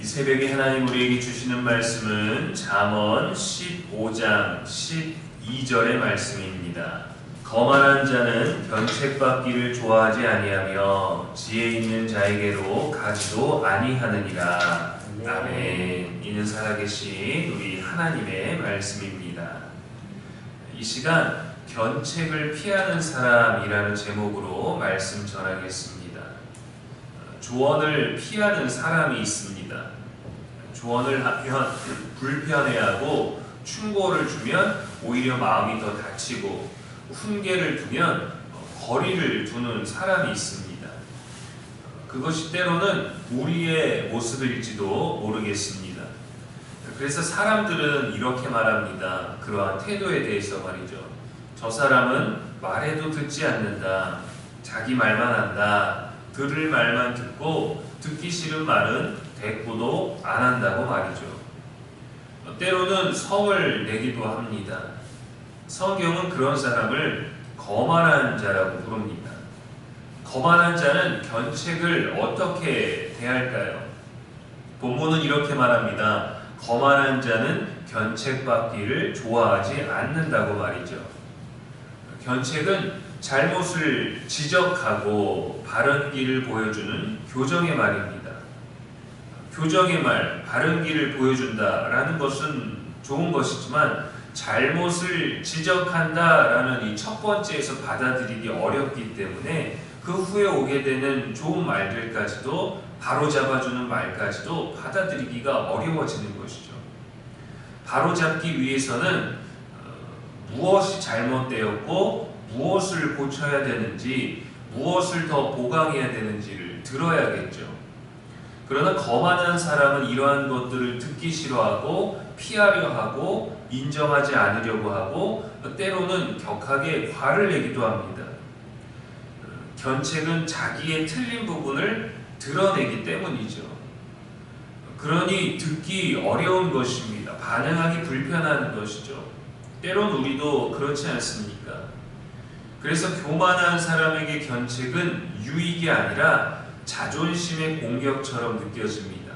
이 새벽에 하나님 우리에게 주시는 말씀은 잠언 15장 12절의 말씀입니다. 거만한 자는 견책받기를 좋아하지 아니하며 지혜 있는 자에게로 가지도 아니하느니라. 아멘. 이는 살아계신 우리 하나님의 말씀입니다. 이 시간 견책을 피하는 사람이라는 제목으로 말씀 전하겠습니다. 조언을 피하는 사람이 있습니다. 조언을 하면 불편해하고 충고를 주면 오히려 마음이 더 다치고 훈계를 두면 거리를 두는 사람이 있습니다. 그것이 때로는 우리의 모습일지도 모르겠습니다. 그래서 사람들은 이렇게 말합니다. 그러한 태도에 대해서 말이죠. 저 사람은 말해도 듣지 않는다. 자기 말만 한다. 들을 말만 듣고 듣기 싫은 말은 대꾸도 안 한다고 말이죠. 때로는 성을 내기도 합니다. 성경은 그런 사람을 거만한 자라고 부릅니다. 거만한 자는 견책을 어떻게 대할까요? 본문은 이렇게 말합니다. 거만한 자는 견책받기를 좋아하지 않는다고 말이죠. 견책은 잘못을 지적하고 바른 길을 보여주는 교정의 말입니다. 교정의 말, 바른 길을 보여준다라는 것은 좋은 것이지만 잘못을 지적한다라는 이 첫 번째에서 받아들이기 어렵기 때문에 그 후에 오게 되는 좋은 말들까지도 바로잡아주는 말까지도 받아들이기가 어려워지는 것이죠. 바로잡기 위해서는 무엇이 잘못되었고 무엇을 고쳐야 되는지, 무엇을 더 보강해야 되는지를 들어야겠죠. 그러나 거만한 사람은 이러한 것들을 듣기 싫어하고 피하려 하고 인정하지 않으려고 하고 때로는 격하게 화를 내기도 합니다. 견책은 자기의 틀린 부분을 드러내기 때문이죠. 그러니 듣기 어려운 것입니다. 반응하기 불편한 것이죠. 때론 우리도 그렇지 않습니까? 그래서 교만한 사람에게 견책은 유익이 아니라 자존심의 공격처럼 느껴집니다.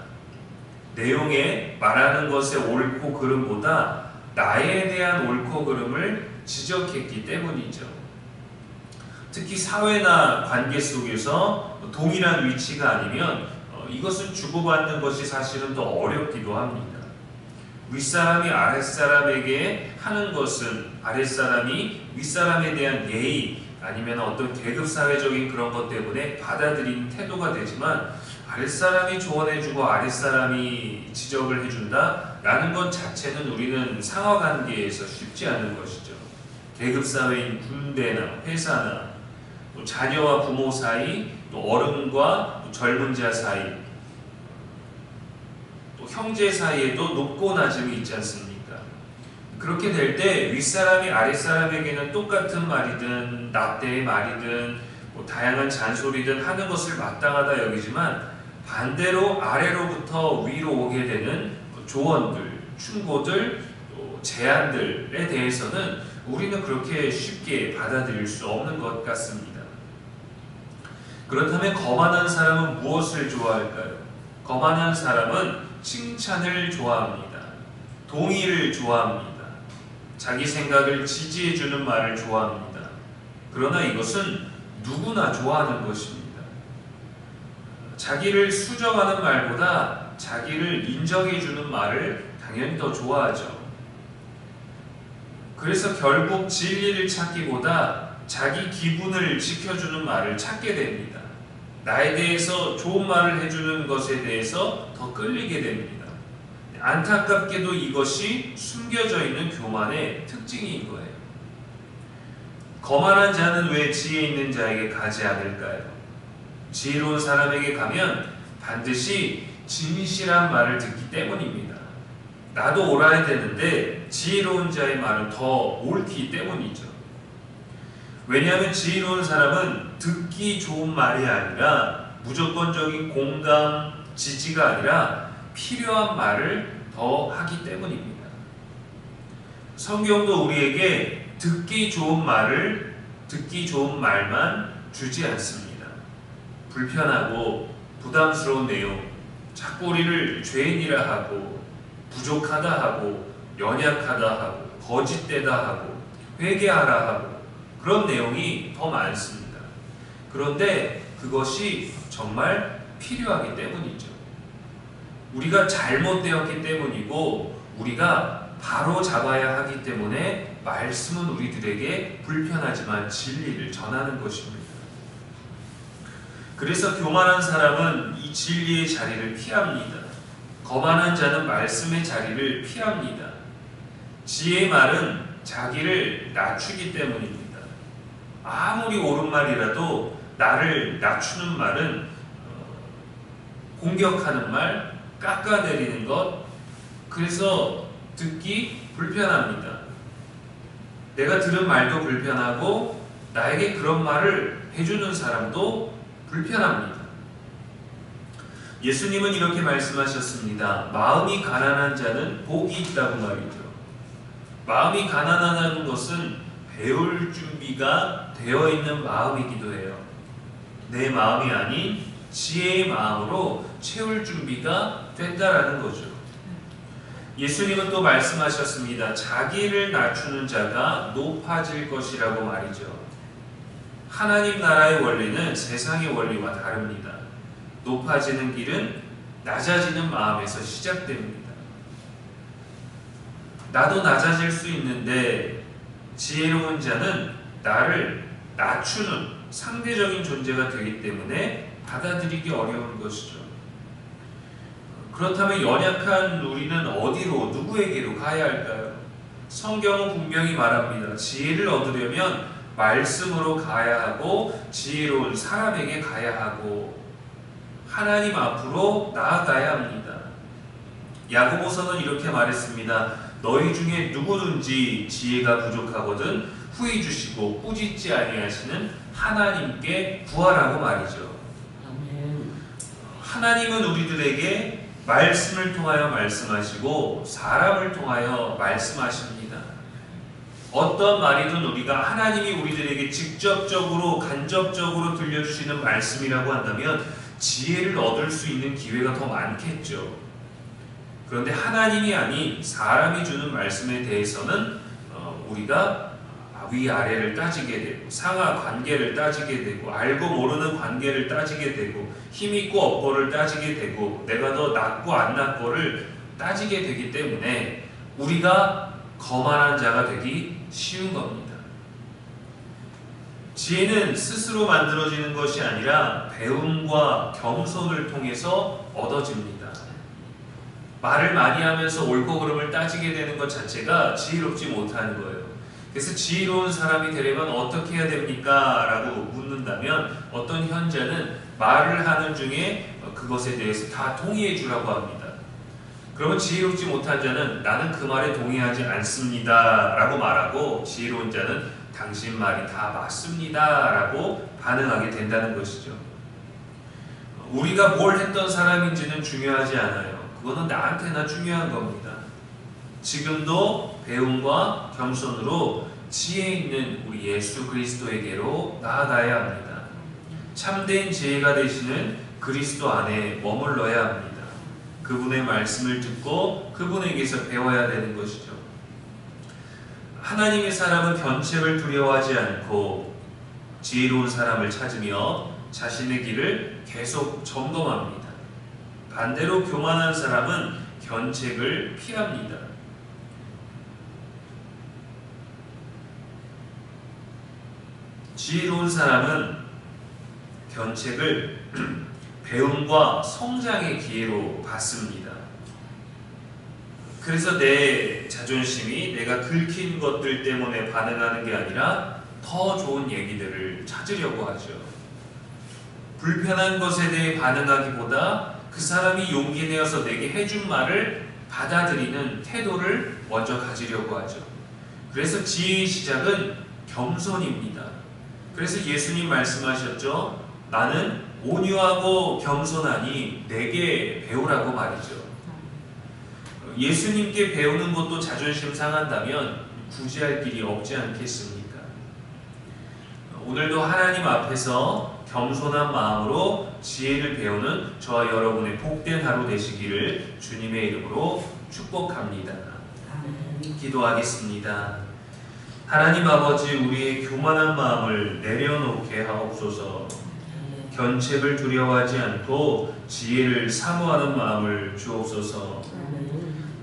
내용에 말하는 것의 옳고 그름보다 나에 대한 옳고 그름을 지적했기 때문이죠. 특히 사회나 관계 속에서 동일한 위치가 아니면 이것은 주고받는 것이 사실은 더 어렵기도 합니다. 윗사람이 아랫사람에게 하는 것은 아랫사람이 윗사람에 대한 예의 아니면 어떤 계급사회적인 그런 것 때문에 받아들이는 태도가 되지만 아랫사람이 조언해주고 아랫사람이 지적을 해준다 라는 것 자체는 우리는 상하관계에서 쉽지 않은 것이죠. 계급사회인 군대나 회사나 또 자녀와 부모 사이 또 어른과 또 젊은 자 사이 또 형제 사이에도 높고 낮음이 있지 않습니까? 그렇게 될 때 윗사람이 아랫사람에게는 똑같은 말이든 납대의 말이든 뭐 다양한 잔소리든 하는 것을 마땅하다 여기지만 반대로 아래로부터 위로 오게 되는 조언들, 충고들, 또 제안들에 대해서는 우리는 그렇게 쉽게 받아들일 수 없는 것 같습니다. 그렇다면 거만한 사람은 무엇을 좋아할까요? 거만한 사람은 칭찬을 좋아합니다. 동의를 좋아합니다. 자기 생각을 지지해주는 말을 좋아합니다. 그러나 이것은 누구나 좋아하는 것입니다. 자기를 수정하는 말보다 자기를 인정해주는 말을 당연히 더 좋아하죠. 그래서 결국 진리를 찾기보다 자기 기분을 지켜주는 말을 찾게 됩니다. 나에 대해서 좋은 말을 해주는 것에 대해서 더 끌리게 됩니다. 안타깝게도 이것이 숨겨져 있는 교만의 특징인 거예요. 거만한 자는 왜 지혜 있는 자에게 가지 않을까요? 지혜로운 사람에게 가면 반드시 진실한 말을 듣기 때문입니다. 나도 옳아야 되는데 지혜로운 자의 말은 더 옳기 때문이죠. 왜냐하면 지혜로운 사람은 듣기 좋은 말이 아니라 무조건적인 공감, 지지가 아니라 필요한 말을 더 하기 때문입니다. 성경도 우리에게 듣기 좋은 말만 주지 않습니다. 불편하고 부담스러운 내용, 자꾸 우리를 죄인이라 하고 부족하다 하고 연약하다 하고 거짓되다 하고 회개하라 하고 그런 내용이 더 많습니다. 그런데 그것이 정말 필요하기 때문이죠. 우리가 잘못되었기 때문이고 우리가 바로 잡아야 하기 때문에 말씀은 우리들에게 불편하지만 진리를 전하는 것입니다. 그래서 교만한 사람은 이 진리의 자리를 피합니다. 거만한 자는 말씀의 자리를 피합니다. 지혜의 말은 자기를 낮추기 때문입니다. 아무리 옳은 말이라도 나를 낮추는 말은 공격하는 말, 깎아내리는 것, 그래서 듣기 불편합니다. 내가 들은 말도 불편하고 나에게 그런 말을 해주는 사람도 불편합니다. 예수님은 이렇게 말씀하셨습니다. 마음이 가난한 자는 복이 있다고 말이죠. 마음이 가난하다는 것은 배울 준비가 되어 있는 마음이기도 해요. 내 마음이 아닌 지혜의 마음으로 채울 준비가 된다라는 거죠. 예수님은 또 말씀하셨습니다. 자기를 낮추는 자가 높아질 것이라고 말이죠. 하나님 나라의 원리는 세상의 원리와 다릅니다. 높아지는 길은 낮아지는 마음에서 시작됩니다. 나도 낮아질 수 있는데 지혜로운 자는 나를 낮추는 상대적인 존재가 되기 때문에 받아들이기 어려운 것이죠. 그렇다면 연약한 우리는 어디로, 누구에게로 가야 할까요? 성경은 분명히 말합니다. 지혜를 얻으려면 말씀으로 가야 하고 지혜로운 사람에게 가야 하고 하나님 앞으로 나아가야 합니다. 야고보서는 이렇게 말했습니다. 너희 중에 누구든지 지혜가 부족하거든 후히 주시고 꾸짖지 아니하시는 하나님께 구하라고 말이죠. 하나님은 우리들에게 말씀을 통하여 말씀하시고 사람을 통하여 말씀하십니다. 어떤 말이든 우리가 하나님이 우리들에게 직접적으로 간접적으로 들려주시는 말씀이라고 한다면 지혜를 얻을 수 있는 기회가 더 많겠죠. 그런데 하나님이 아닌 사람이 주는 말씀에 대해서는 우리가 위아래를 따지게 되고 상하 관계를 따지게 되고 알고 모르는 관계를 따지게 되고 힘있고 없고를 따지게 되고 내가 더 낫고 안 낫고를 따지게 되기 때문에 우리가 거만한 자가 되기 쉬운 겁니다. 지혜는 스스로 만들어지는 것이 아니라 배움과 겸손을 통해서 얻어집니다. 말을 많이 하면서 옳고 그름을 따지게 되는 것 자체가 지혜롭지 못하는 거예요. 그래서 지혜로운 사람이 되려면 어떻게 해야 됩니까? 라고 묻는다면 어떤 현자는 말을 하는 중에 그것에 대해서 다 동의해 주라고 합니다. 그러면 지혜롭지 못한 자는 나는 그 말에 동의하지 않습니다 라고 말하고 지혜로운 자는 당신 말이 다 맞습니다 라고 반응하게 된다는 것이죠. 우리가 뭘 했던 사람인지는 중요하지 않아요. 그거는 나한테나 중요한 겁니다. 지금도 배움과 겸손으로 지혜 있는 우리 예수 그리스도에게로 나아가야 합니다. 참된 지혜가 되시는 그리스도 안에 머물러야 합니다. 그분의 말씀을 듣고 그분에게서 배워야 되는 것이죠. 하나님의 사람은 변책을 두려워하지 않고 지혜로운 사람을 찾으며 자신의 길을 계속 점검합니다. 반대로 교만한 사람은 견책을 피합니다. 지혜로운 사람은 견책을 배움과 성장의 기회로 받습니다. 그래서 내 자존심이 내가 긁힌 것들 때문에 반응하는 게 아니라 더 좋은 얘기들을 찾으려고 하죠. 불편한 것에 대해 반응하기보다 그 사람이 용기 내어서 내게 해준 말을 받아들이는 태도를 먼저 가지려고 하죠. 그래서 지혜의 시작은 겸손입니다. 그래서 예수님 말씀하셨죠. 나는 온유하고 겸손하니 내게 배우라고 말이죠. 예수님께 배우는 것도 자존심 상한다면 굳이 할 길이 없지 않겠습니까? 오늘도 하나님 앞에서 겸손한 마음으로 지혜를 배우는 저와 여러분의 복된 하루 되시기를 주님의 이름으로 축복합니다. 기도하겠습니다. 하나님 아버지, 우리의 교만한 마음을 내려놓게 하옵소서. 견책을 두려워하지 않고 지혜를 사모하는 마음을 주옵소서.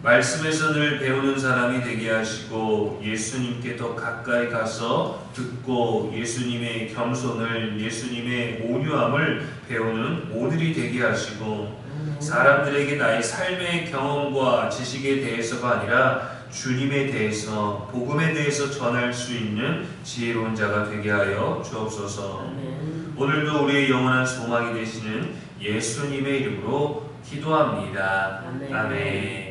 말씀에서 늘 배우는 사람이 되게 하시고 예수님께 더 가까이 가서 듣고 예수님의 겸손을, 예수님의 온유함을 배우는 오늘이 되게 하시고, 사람들에게 나의 삶의 경험과 지식에 대해서가 아니라 주님에 대해서, 복음에 대해서 전할 수 있는 지혜로운 자가 되게 하여 주옵소서. 오늘도 우리의 영원한 소망이 되시는 예수님의 이름으로 기도합니다. 아멘.